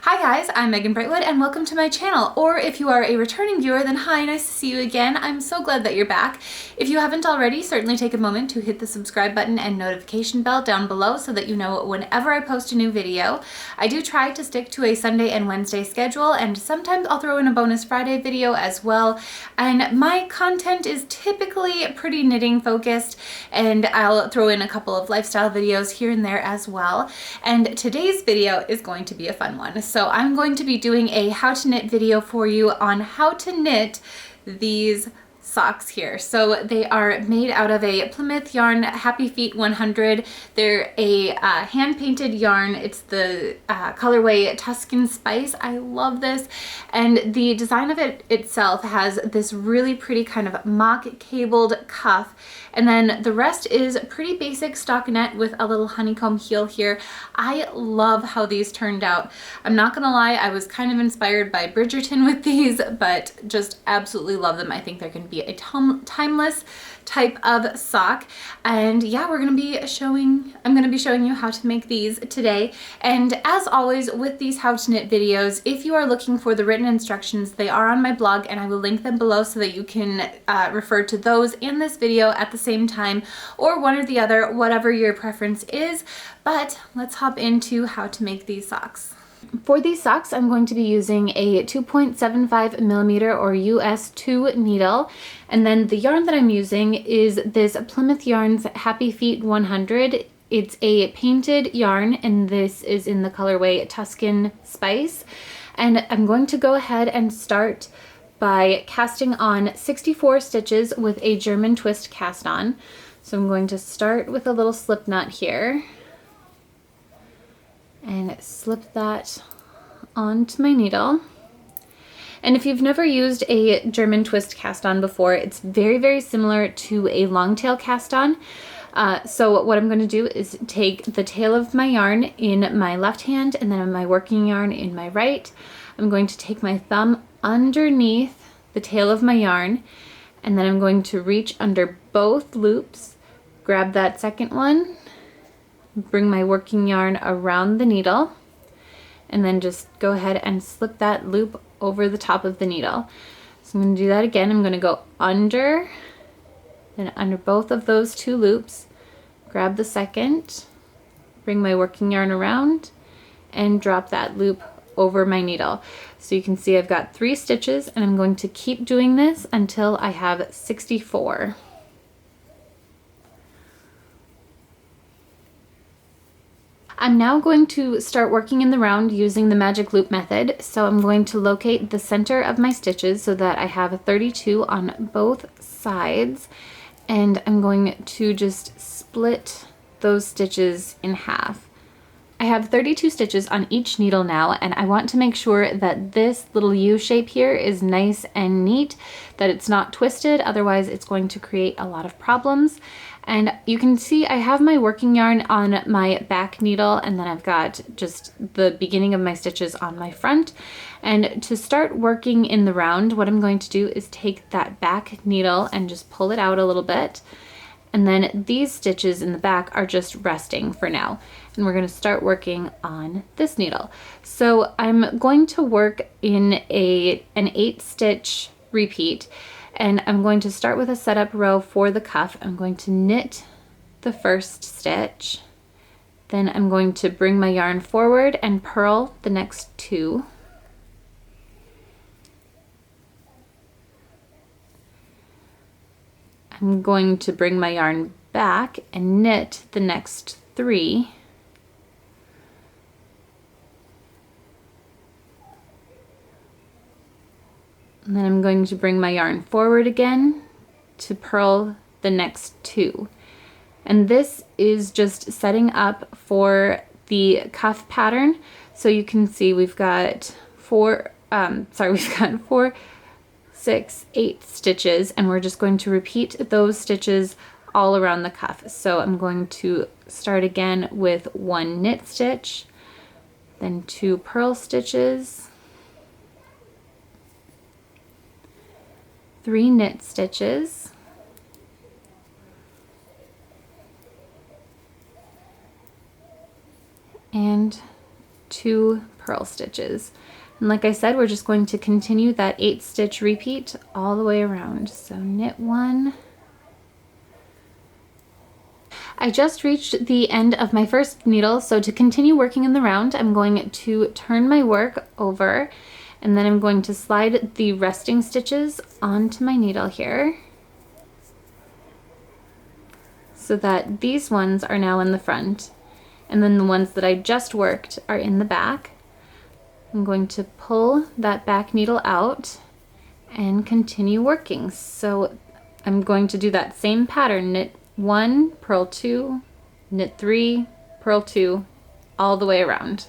Hi guys, I'm Megan Brightwood and welcome to my channel. Or if you are a returning viewer, then hi, nice to see you again. I'm so glad that you're back. If you haven't already, certainly take a moment to hit the subscribe button and notification bell down below so that you know whenever I post a new video. I do try to stick to a Sunday and Wednesday schedule, and sometimes I'll throw in a bonus Friday video as well. And my content is typically pretty knitting focused, and I'll throw in a couple of lifestyle videos here and there as well. And today's video is going to be a fun one. So I'm going to be doing a how to knit video for you on how to knit these socks here. So they are made out of a Plymouth yarn Happy Feet 100. They're a hand-painted yarn. It's the colorway Tuscan Spice. I love this. And the design of it itself has this really pretty kind of mock cabled cuff. And then the rest is pretty basic stockinette with a little honeycomb heel here. I love how these turned out. I'm not gonna lie, I was kind of inspired by Bridgerton with these, but just absolutely love them. I think they're gonna be a timeless type of sock. And yeah, I'm gonna be showing you how to make these today. And as always with these how to knit videos, if you are looking for the written instructions, they are on my blog and I will link them below so that you can refer to those and this video at the same time, or one or the other, whatever your preference is. But let's hop into how to make these socks. For these socks, I'm going to be using a 2.75 millimeter or US 2 needle. And then the yarn that I'm using is this Plymouth Yarns Happy Feet 100. It's a painted yarn, and this is in the colorway Tuscan Spice. And I'm going to go ahead and start by casting on 64 stitches with a German twist cast on. So I'm going to start with a little slip knot here and slip that onto my needle. And if you've never used a German twist cast on before, it's very, very similar to a long tail cast on. So what I'm going to do is take the tail of my yarn in my left hand and then my working yarn in my right. I'm going to take my thumb underneath the tail of my yarn, and then I'm going to reach under both loops, grab that second one, bring my working yarn around the needle, and then just go ahead and slip that loop over the top of the needle. So I'm going to do that again. I'm going to go under, then under both of those two loops, grab the second, bring my working yarn around, and drop that loop over my needle. So you can see I've got 3 stitches, and I'm going to keep doing this until I have 64. I'm now going to start working in the round using the magic loop method. So I'm going to locate the center of my stitches so that I have 32 on both sides, and I'm going to just split those stitches in half. I have 32 stitches on each needle now, and I want to make sure that this little U shape here is nice and neat, that it's not twisted, otherwise it's going to create a lot of problems. And you can see I have my working yarn on my back needle, and then I've got just the beginning of my stitches on my front. And to start working in the round, what I'm going to do is take that back needle and just pull it out a little bit. And then these stitches in the back are just resting for now. And we're going to start working on this needle. So I'm going to work in an 8-stitch repeat. And I'm going to start with a setup row for the cuff. I'm going to knit the first stitch. Then I'm going to bring my yarn forward and purl the next 2. I'm going to bring my yarn back and knit the next 3. And then I'm going to bring my yarn forward again to purl the next 2. And this is just setting up for the cuff pattern. So you can see we've got 4, 6, 8 stitches, and we're just going to repeat those stitches all around the cuff. So I'm going to start again with 1 knit stitch, then 2 purl stitches, 3 knit stitches, and 2 purl stitches. And like I said, we're just going to continue that 8-stitch repeat all the way around. So knit 1. I just reached the end of my first needle, so to continue working in the round, I'm going to turn my work over, and then I'm going to slide the resting stitches onto my needle here, so that these ones are now in the front, and then the ones that I just worked are in the back. I'm going to pull that back needle out and continue working. So I'm going to do that same pattern, knit 1, purl 2, knit 3, purl 2, all the way around.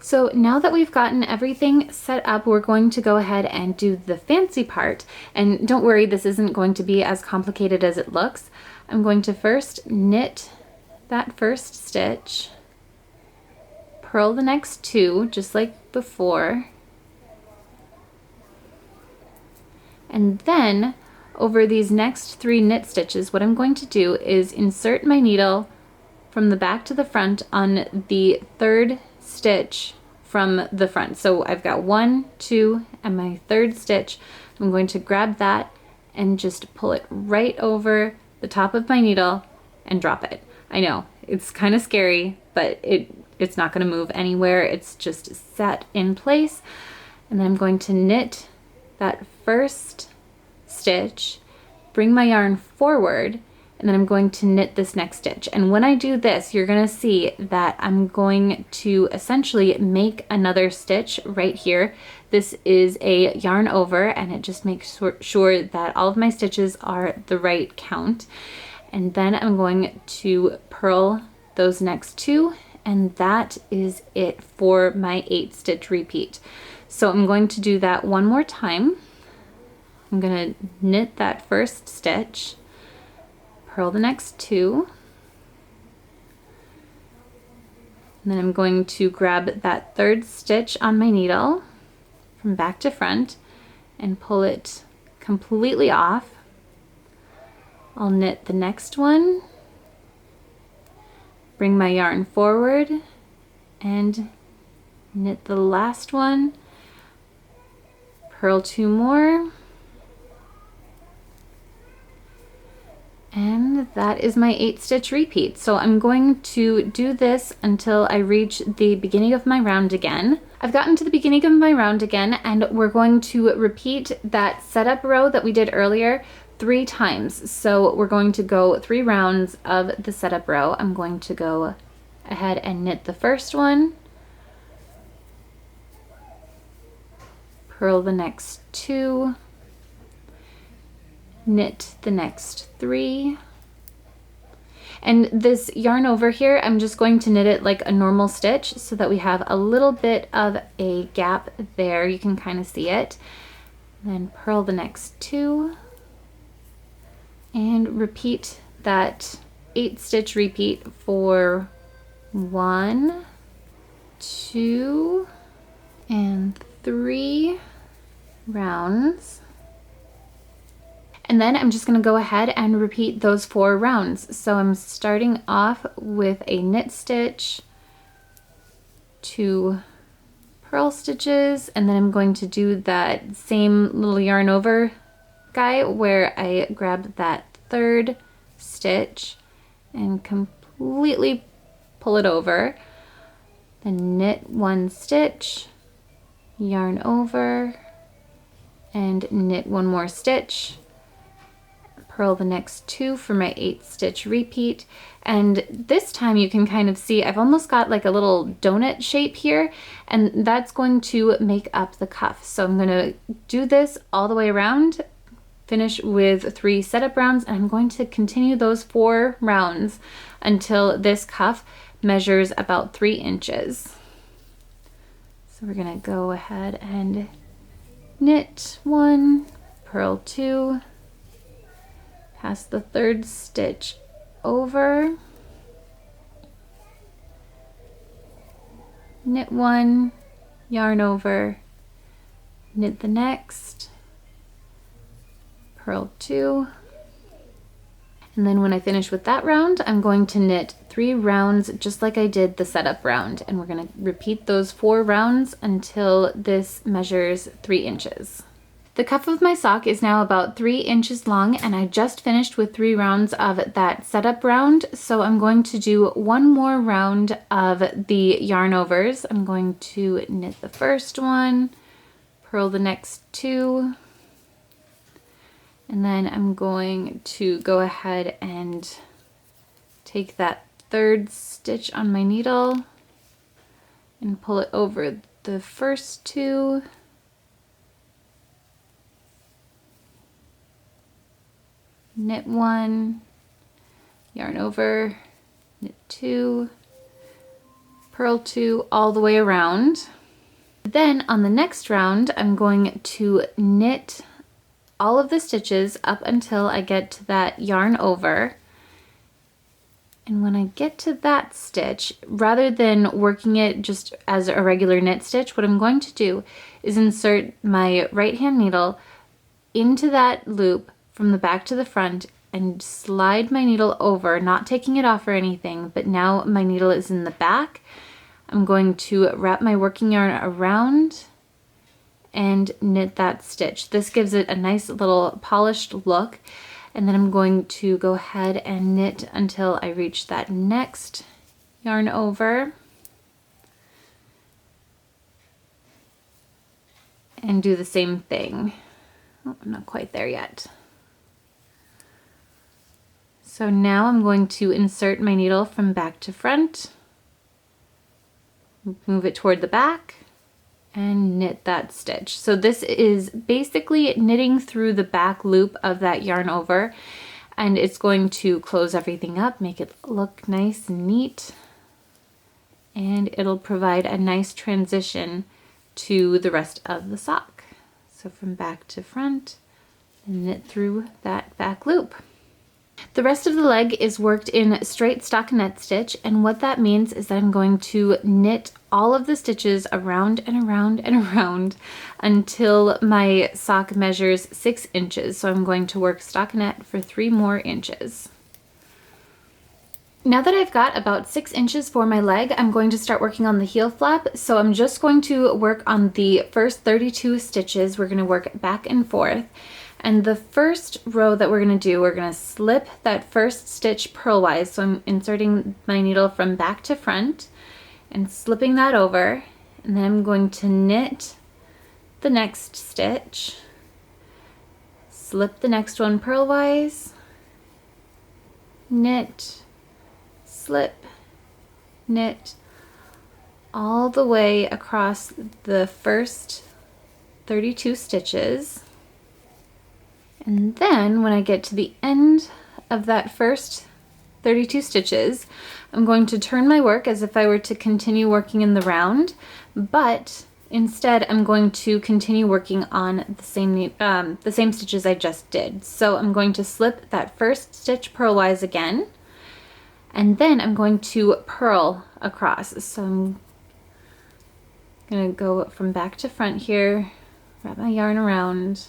So now that we've gotten everything set up, we're going to go ahead and do the fancy part. And don't worry, this isn't going to be as complicated as it looks. I'm going to first knit that first stitch, purl the next 2, just like before, and then over these next 3 knit stitches, what I'm going to do is insert my needle from the back to the front on the 3rd stitch from the front. So I've got 1, 2, and my 3rd stitch. I'm going to grab that and just pull it right over the top of my needle and drop it. I know, it's kind of scary, but it's not going to move anywhere. It's just set in place. And then I'm going to knit that first stitch, bring my yarn forward, and then I'm going to knit this next stitch. And when I do this, you're going to see that I'm going to essentially make another stitch right here. This is a yarn over, and it just makes sure that all of my stitches are the right count. And then I'm going to purl those next 2, and that is it for my 8-stitch repeat. So I'm going to do that one more time. I'm going to knit that first stitch, purl the next 2, and then I'm going to grab that 3rd stitch on my needle from back to front and pull it completely off. I'll knit the next one, bring my yarn forward, and knit the last one, purl 2 more, and that is my 8-stitch repeat. So I'm going to do this until I reach the beginning of my round again. I've gotten to the beginning of my round again, and we're going to repeat that setup row that we did earlier 3 times. So we're going to go 3 rounds of the setup row. I'm going to go ahead and knit the first one, purl the next 2, knit the next 3, and this yarn over here, I'm just going to knit it like a normal stitch so that we have a little bit of a gap there. You can kind of see it. Then purl the next 2 and repeat that 8-stitch repeat for 1, 2, and 3 rounds. And then I'm just going to go ahead and repeat those 4 rounds. So I'm starting off with a knit stitch, 2 purl stitches, and then I'm going to do that same little yarn over guy where I grab that 3rd stitch and completely pull it over, then knit 1 stitch, yarn over, and knit 1 more stitch, purl the next 2 for my 8-stitch repeat. And this time you can kind of see I've almost got like a little donut shape here, and that's going to make up the cuff. So I'm going to do this all the way around, finish with 3 setup rounds, and I'm going to continue those 4 rounds until this cuff measures about 3 inches. So we're going to go ahead and knit 1, purl 2, pass the 3rd stitch over, knit 1, yarn over, knit the next, purl 2, And then when I finish with that round, I'm going to knit 3 rounds just like I did the setup round. And we're going to repeat those 4 rounds until this measures 3 inches. The cuff of my sock is now about 3 inches long, and I just finished with 3 rounds of that setup round. So I'm going to do one more round of the yarn overs. I'm going to knit the first one, purl the next 2, and then I'm going to go ahead and take that 3rd stitch on my needle and pull it over the first 2. Knit 1, yarn over, knit 2, purl 2 all the way around. Then on the next round, I'm going to knit all of the stitches up until I get to that yarn over. And when I get to that stitch, rather than working it just as a regular knit stitch, what I'm going to do is insert my right hand needle into that loop from the back to the front and slide my needle over, not taking it off or anything, but now my needle is in the back. I'm going to wrap my working yarn around and knit that stitch. This gives it a nice little polished look. And then I'm going to go ahead and knit until I reach that next yarn over. And do the same thing. Oh, I'm not quite there yet. So now I'm going to insert my needle from back to front, move it toward the back, and knit that stitch. So this is basically knitting through the back loop of that yarn over, and it's going to close everything up, make it look nice and neat, and it'll provide a nice transition to the rest of the sock. So from back to front, and knit through that back loop. The rest of the leg is worked in straight stockinette stitch, and what that means is that I'm going to knit all of the stitches around and around and around until my sock measures 6 inches. So I'm going to work stockinette for 3 more inches. Now that I've got about 6 inches for my leg, I'm going to start working on the heel flap. So I'm just going to work on the first 32 stitches. We're going to work back and forth. And the first row that we're going to do, we're going to slip that first stitch purlwise. So I'm inserting my needle from back to front and slipping that over. And then I'm going to knit the next stitch, slip the next one purlwise, knit, slip, knit, all the way across the first 32 stitches. And then when I get to the end of that first 32 stitches, I'm going to turn my work as if I were to continue working in the round, but instead I'm going to continue working on the same stitches I just did. So I'm going to slip that first stitch purlwise again, and then I'm going to purl across. So I'm gonna go from back to front here, wrap my yarn around,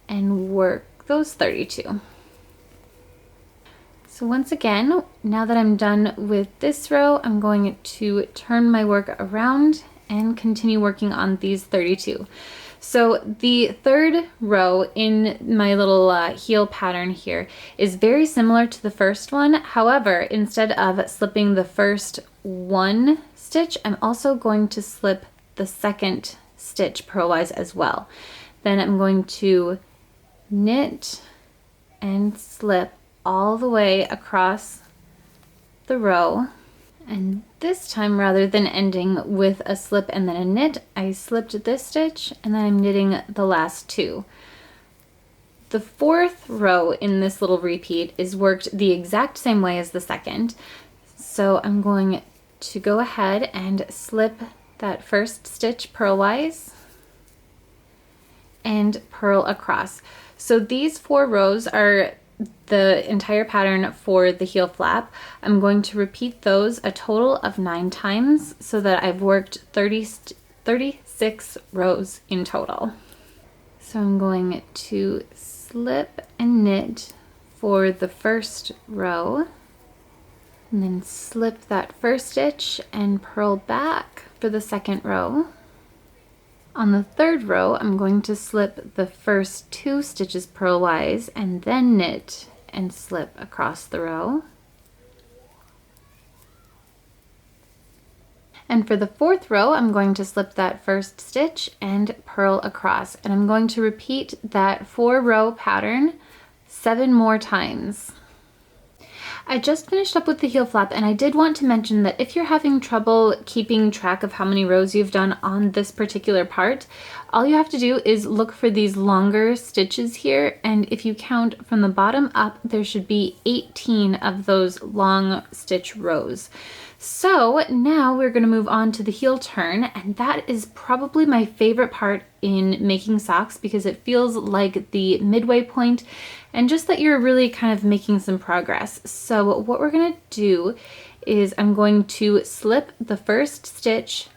and work those 32. So once again, now that I'm done with this row, I'm going to turn my work around and continue working on these 32. So the third row in my little heel pattern here is very similar to the first one. However, instead of slipping the first 1 stitch, I'm also going to slip the second stitch purlwise as well. Then I'm going to knit and slip all the way across the row, and this time, rather than ending with a slip and then a knit, I slipped this stitch and then I'm knitting the last 2. The fourth row in this little repeat is worked the exact same way as the second, so I'm going to go ahead and slip that first stitch purlwise and purl across. So these 4 rows are the entire pattern for the heel flap. I'm going to repeat those a total of 9 times so that I've worked 36 rows in total. So I'm going to slip and knit for the first row, and then slip that first stitch and purl back for the second row. On the third row, I'm going to slip the first 2 stitches purlwise and then knit and slip across the row. And for the fourth row, I'm going to slip that first stitch and purl across. And I'm going to repeat that 4-row pattern 7 more times. I just finished up with the heel flap, and I did want to mention that if you're having trouble keeping track of how many rows you've done on this particular part, all you have to do is look for these longer stitches here, and if you count from the bottom up, there should be 18 of those long stitch rows. So now we're going to move on to the heel turn, and that is probably my favorite part in making socks because it feels like the midway point and just that you're really kind of making some progress. So what we're going to do is I'm going to slip the first stitch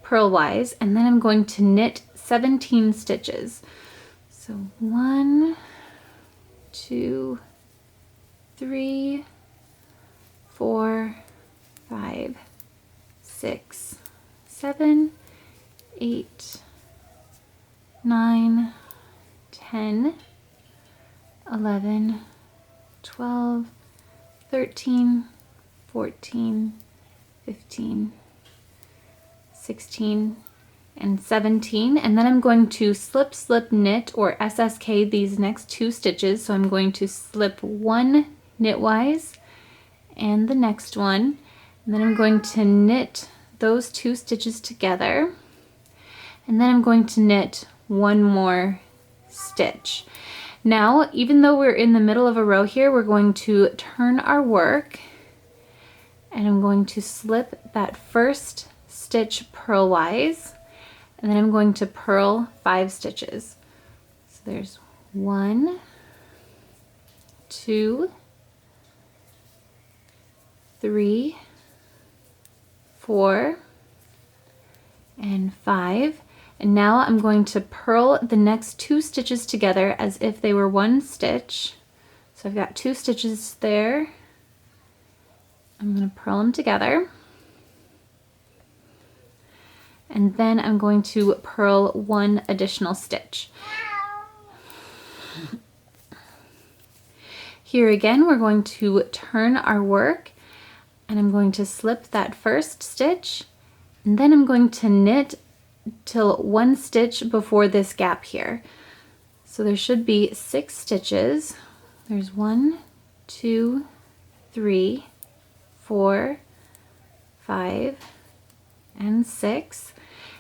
purlwise, and then I'm going to knit 17 stitches. So 1, 2, 3, 4, 5, 6, 7, 8, 9, 10, 11, 12, 13, 14, 15, 16, and 17. And then I'm going to slip, slip, knit, or SSK these next 2 stitches. So I'm going to slip 1 knitwise and the next one. And then I'm going to knit those 2 stitches together. And then I'm going to knit 1 more stitch. Now, even though we're in the middle of a row here, we're going to turn our work, and I'm going to slip that first stitch purlwise, and then I'm going to purl 5 stitches. So there's 1, 2, 3, 4, and 5. And now I'm going to purl the next 2 stitches together as if they were 1 stitch. So I've got 2 stitches there. I'm going to purl them together. And then I'm going to purl 1 additional stitch. Here again, we're going to turn our work, and I'm going to slip that first stitch, and then I'm going to knit till 1 stitch before this gap here. So there should be 6 stitches. There's 1, 2, 3, 4, 5, and 6.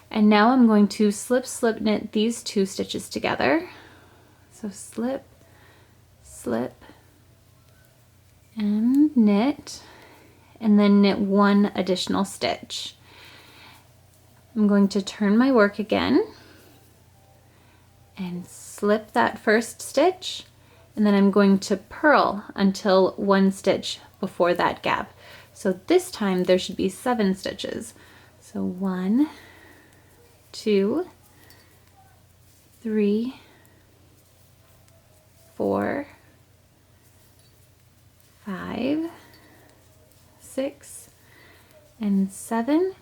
And now I'm going to slip, slip, knit these 2 stitches together. So slip, slip, and knit, and then knit 1 additional stitch. I'm going to turn my work again and slip that first stitch, and then I'm going to purl until 1 stitch before that gap. So this time there should be 7 stitches. So 1, 2, 3, 4, 5, 6, and 7.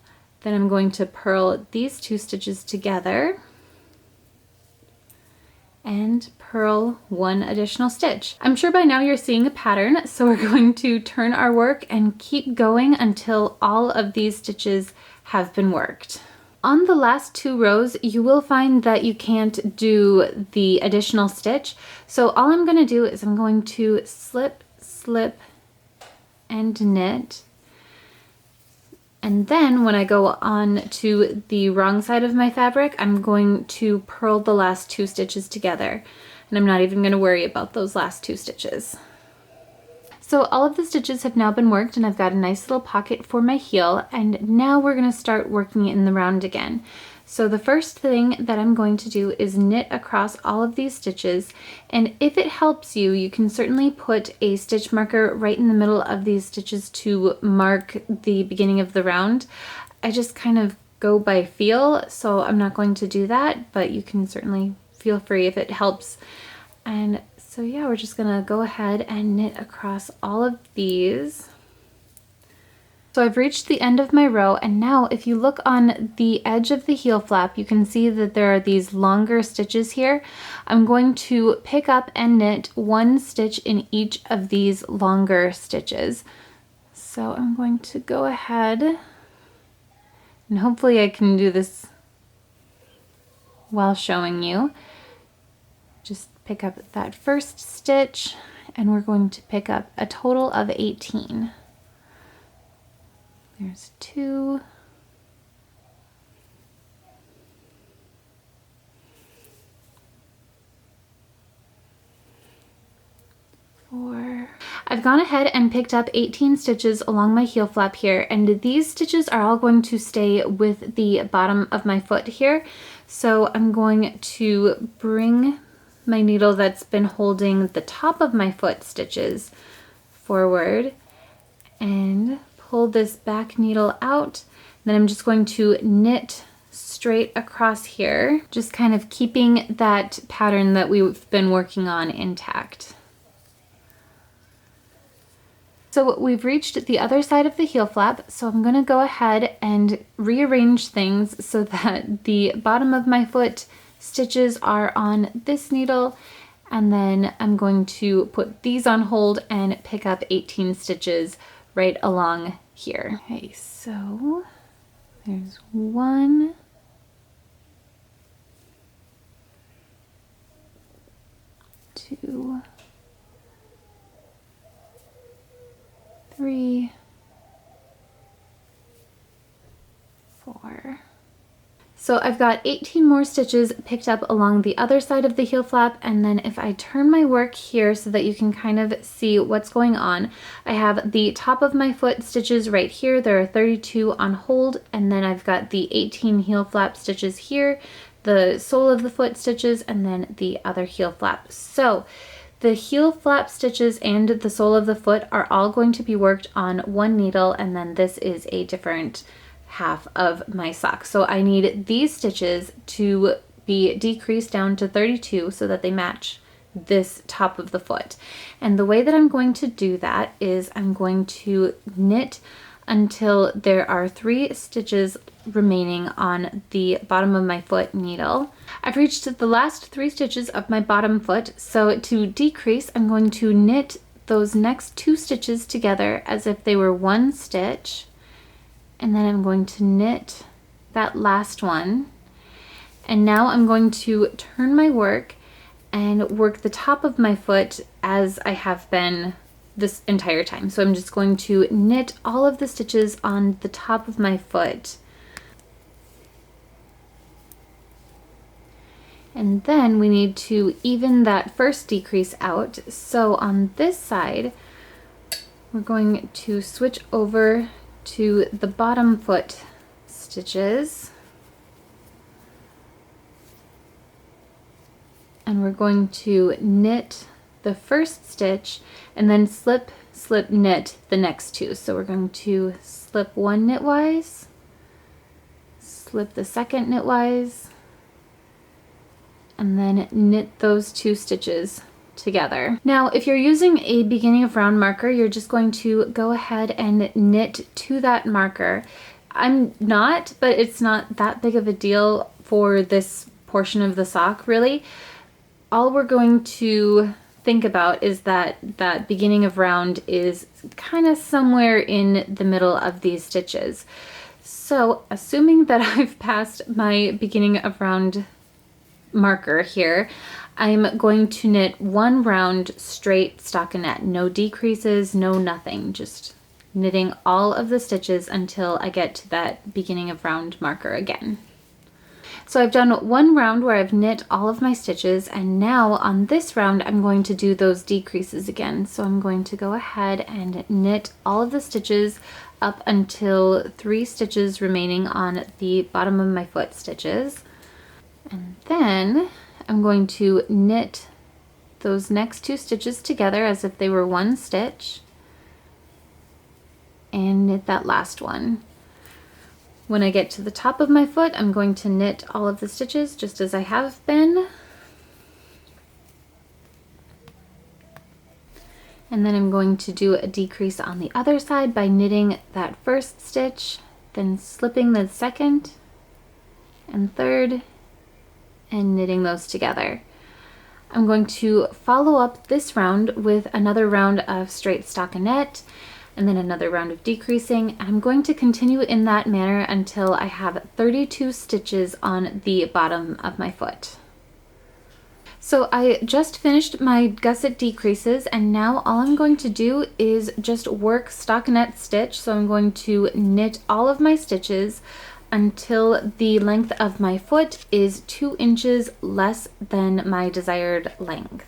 Then I'm going to purl these 2 stitches together and purl 1 additional stitch. I'm sure by now you're seeing a pattern, so we're going to turn our work and keep going until all of these stitches have been worked. On the last 2 rows, you will find that you can't do the additional stitch. So all I'm going to do is I'm going to slip, slip, and knit. And then when I go on to the wrong side of my fabric, I'm going to purl the last 2 stitches together. And I'm not even going to worry about those last 2 stitches. So all of the stitches have now been worked, and I've got a nice little pocket for my heel, and now we're going to start working in the round again. So the first thing that I'm going to do is knit across all of these stitches, and if it helps you, you can certainly put a stitch marker right in the middle of these stitches to mark the beginning of the round. I just kind of go by feel, so I'm not going to do that, but you can certainly feel free if it helps. And So yeah, we're just gonna go ahead and knit across all of these. So I've reached the end of my row, and now if you look on the edge of the heel flap, you can see that there are these longer stitches here. I'm going to pick up and knit one stitch in each of these longer stitches. So I'm going to go ahead, and hopefully I can do this while showing you. Just pick up that first stitch, and we're going to pick up a total of 18. There's 2, 4. I've gone ahead and picked up 18 stitches along my heel flap here, and these stitches are all going to stay with the bottom of my foot here. So I'm going to bring my needle that's been holding the top of my foot stitches forward and pull this back needle out. Then I'm just going to knit straight across here, just kind of keeping that pattern that we've been working on intact. So we've reached the other side of the heel flap, so I'm going to go ahead and rearrange things so that the bottom of my foot stitches are on this needle, and then I'm going to put these on hold and pick up 18 stitches right along here. Okay, so there's 1, 2, 3, 4. So I've got 18 more stitches picked up along the other side of the heel flap, and then if I turn my work here so that you can kind of see what's going on, I have the top of my foot stitches right here. There are 32 on hold, and then I've got the 18 heel flap stitches here, the sole of the foot stitches, and then the other heel flap. So the heel flap stitches and the sole of the foot are all going to be worked on one needle, and then this is a different half of my sock. So I need these stitches to be decreased down to 32 so that they match this top of the foot. And the way that I'm going to do that is I'm going to knit until there are 3 stitches remaining on the bottom of my foot needle. I've reached the last 3 stitches of my bottom foot, so to decrease, I'm going to knit those next 2 stitches together as if they were one stitch, and then I'm going to knit that last one. And now I'm going to turn my work and work the top of my foot as I have been this entire time. So I'm just going to knit all of the stitches on the top of my foot. And then we need to even that first decrease out. So on this side, we're going to switch over to the bottom foot stitches, and we're going to knit the first stitch and then slip, slip, knit the next 2. So we're going to slip 1 knitwise, slip the second knitwise, and then knit those 2 stitches together. Now, if you're using a beginning of round marker, you're just going to go ahead and knit to that marker. I'm not, but it's not that big of a deal for this portion of the sock, really. All we're going to think about is that that beginning of round is kind of somewhere in the middle of these stitches. So assuming that I've passed my beginning of round marker here, I'm going to knit 1 round straight stockinette, no decreases, no nothing, just knitting all of the stitches until I get to that beginning of round marker again. So I've done 1 round where I've knit all of my stitches, and now on this round I'm going to do those decreases again. So I'm going to go ahead and knit all of the stitches up until 3 stitches remaining on the bottom of my foot stitches. And then I'm going to knit those next 2 stitches together as if they were one stitch and knit that last one. When I get to the top of my foot, I'm going to knit all of the stitches just as I have been. And then I'm going to do a decrease on the other side by knitting that first stitch, then slipping the second and third and knitting those together. I'm going to follow up this round with another round of straight stockinette and then another round of decreasing. And I'm going to continue in that manner until I have 32 stitches on the bottom of my foot. So I just finished my gusset decreases, and now all I'm going to do is just work stockinette stitch. So I'm going to knit all of my stitches until the length of my foot is 2 inches less than my desired length.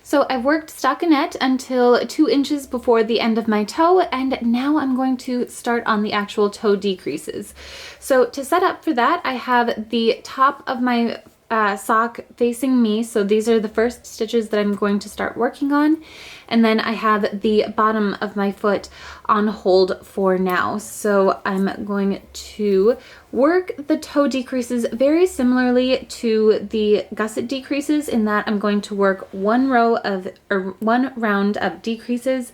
So I've worked stockinette until 2 inches before the end of my toe, and now I'm going to start on the actual toe decreases. So to set up for that, I have the top of my sock facing me, so these are the first stitches that I'm going to start working on, and then I have the bottom of my foot on hold for now. So I'm going to work the toe decreases very similarly to the gusset decreases, in that I'm going to work one round of decreases,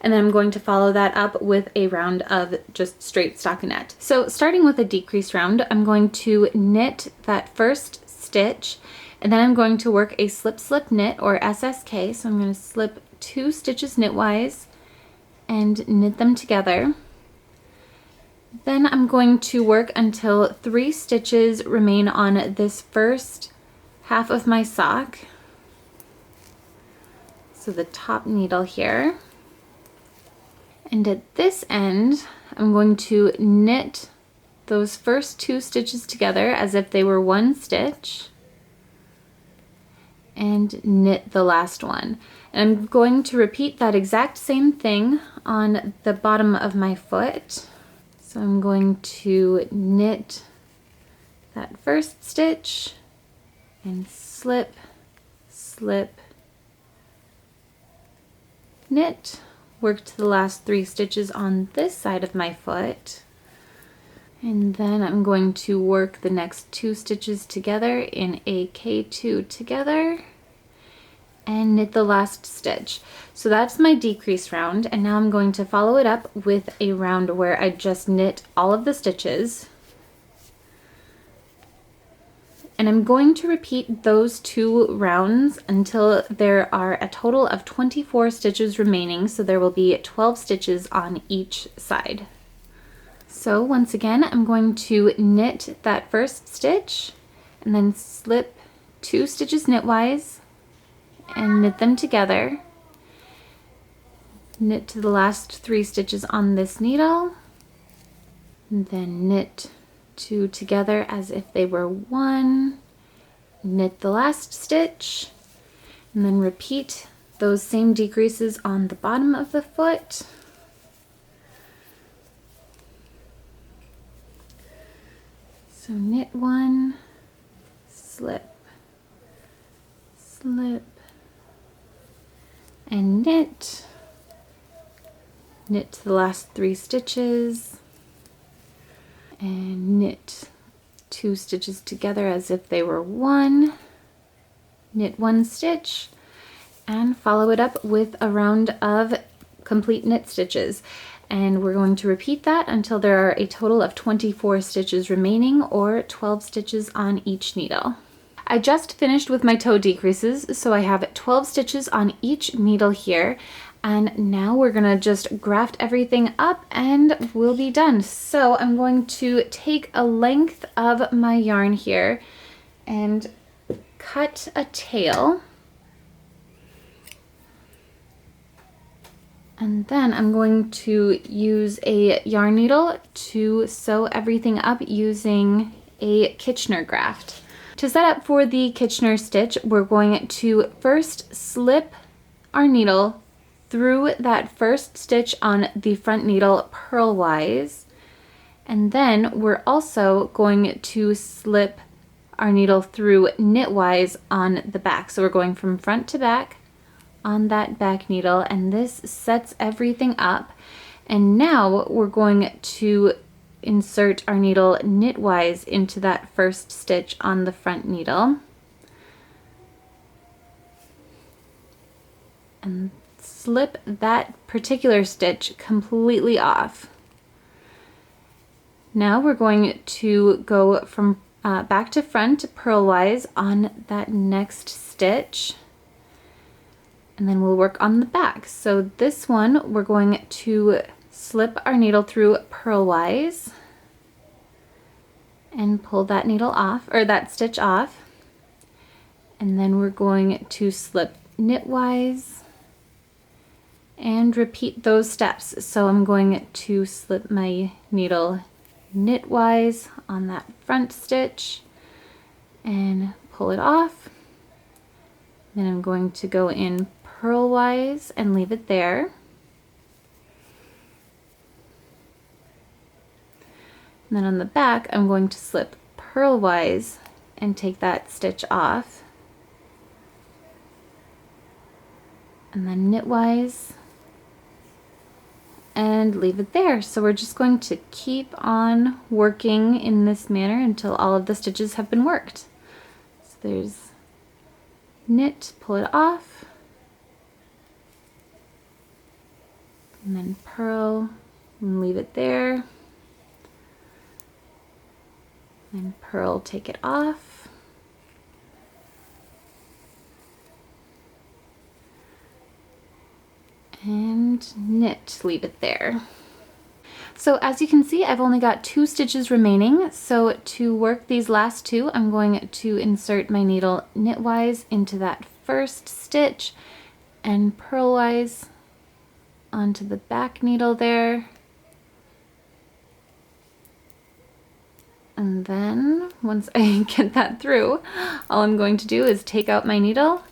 and then I'm going to follow that up with a round of just straight stockinette. So starting with a decrease round, I'm going to knit that first stitch, and then I'm going to work a slip slip knit, or SSK. So I'm going to slip 2 stitches knitwise and knit them together. Then I'm going to work until 3 stitches remain on this first half of my sock, so the top needle here, and at this end I'm going to knit those first 2 stitches together as if they were one stitch and knit the last one. And I'm going to repeat that exact same thing on the bottom of my foot. So I'm going to knit that first stitch and slip, slip, knit, work to the last 3 stitches on this side of my foot. And then I'm going to work the next 2 stitches together in a K2 together and knit the last stitch. So that's my decrease round, and now I'm going to follow it up with a round where I just knit all of the stitches. And I'm going to repeat those 2 rounds until there are a total of 24 stitches remaining, so there will be 12 stitches on each side. So once again, I'm going to knit that first stitch and then slip 2 stitches knitwise and knit them together. Knit to the last 3 stitches on this needle, and then knit 2 together as if they were one, knit the last stitch, and then repeat those same decreases on the bottom of the foot. So knit 1, slip, slip, and knit. Knit to the last 3 stitches and knit 2 stitches together as if they were one, knit 1 stitch, and follow it up with a round of complete knit stitches. And we're going to repeat that until there are a total of 24 stitches remaining, or 12 stitches on each needle. I just finished with my toe decreases, so I have 12 stitches on each needle here, and now we're gonna just graft everything up and we'll be done. So I'm going to take a length of my yarn here and cut a tail. And then I'm going to use a yarn needle to sew everything up using a Kitchener graft. To set up for the Kitchener stitch, we're going to first slip our needle through that first stitch on the front needle purlwise, and then we're also going to slip our needle through knitwise on the back. So we're going from front to back on that back needle, and this sets everything up. And now we're going to insert our needle knitwise into that first stitch on the front needle and slip that particular stitch completely off. Now we're going to go from back to front purlwise on that next stitch, and then we'll work on the back. So this one we're going to slip our needle through purlwise and pull that needle off, or that stitch off, and then we're going to slip knitwise and repeat those steps. So I'm going to slip my needle knitwise on that front stitch and pull it off. Then I'm going to go in purlwise and leave it there. And then on the back, I'm going to slip purlwise and take that stitch off. And then knitwise and leave it there. So we're just going to keep on working in this manner until all of the stitches have been worked. So there's knit, pull it off, and then purl and leave it there, and purl, take it off, and knit, leave it there. So as you can see, I've only got 2 stitches remaining. So to work these last 2, I'm going to insert my needle knitwise into that first stitch and purlwise onto the back needle there. And then once I get that through, all I'm going to do is take out my needle.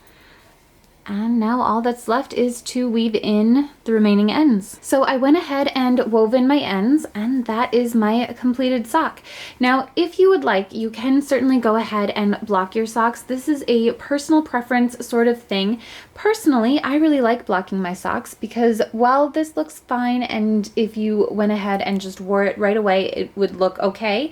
And now all that's left is to weave in the remaining ends. So I went ahead and wove in my ends, and that is my completed sock. Now, if you would like, you can certainly go ahead and block your socks. This is a personal preference sort of thing. Personally, I really like blocking my socks because while this looks fine, and if you went ahead and just wore it right away, it would look okay,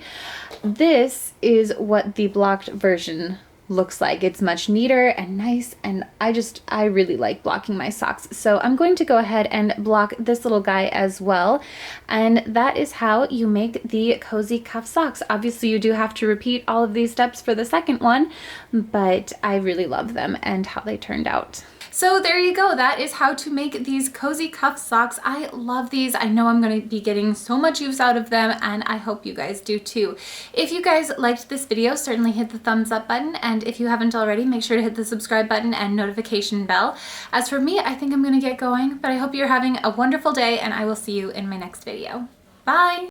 this is what the blocked version looks like. It's much neater and nice, and I really like blocking my socks. So I'm going to go ahead and block this little guy as well, and that is how you make the cozy cuff socks. Obviously you do have to repeat all of these steps for the second one, but I really love them and how they turned out. So there you go. That is how to make these cozy cuff socks. I love these. I know I'm going to be getting so much use out of them, and I hope you guys do too. If you guys liked this video, certainly hit the thumbs up button, and if you haven't already, make sure to hit the subscribe button and notification bell. As for me, I think I'm going to get going, but I hope you're having a wonderful day, and I will see you in my next video. Bye!